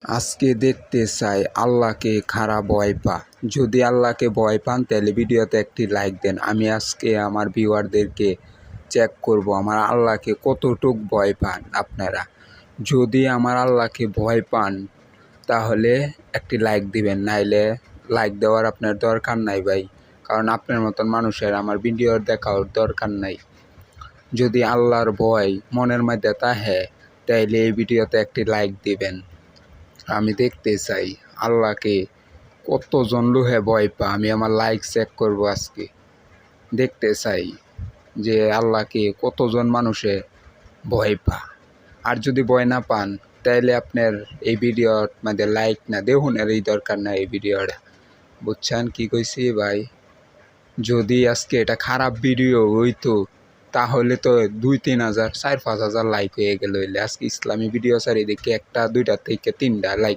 আজকে দেখতে চাই আল্লাহকে খারাপ ভয় পা। যদি আল্লাহকে ভয় পান তাহলে ভিডিওতে একটি লাইক দেন। আমি আজকে আমার ভিউয়ারদেরকে চেক করব আমার আল্লাহকে কতটুক ভয় পান আপনারা। যদি আমার আল্লাহকে ভয় পান তাহলে একটি লাইক দিবেন, নাইলে লাইক দেওয়ার আপনার দরকার নাই ভাই, কারণ আপনার মতন মানুষের আমার ভিডিও দেখার দরকার নাই। যদি আল্লাহর ভয় মনের মধ্যে তাহে তাইলে এই ভিডিওতে একটি লাইক দিবেন। আমি দেখতে চাই আল্লাহকে কতজন লোহে ভয় পা। আমি আমার লাইক চেক করব আজকে, দেখতে চাই যে আল্লাহকে কতজন মানুষে ভয় পা। আর যদি ভয় না পান তাইলে আপনার এই ভিডিওর মধ্যে লাইক না দেখুন, এর এই দরকার না এই ভিডিওটা। বুঝছেন কি কইছি ভাই? যদি আজকে এটা খারাপ ভিডিও হইতো তাহলে তো 2-3 হাজার 4-5 হাজার লাইক হয়ে গেল। আজকে ইসলামী ভিডিও চারিদিকে 1-2 থেকে 3টা লাইক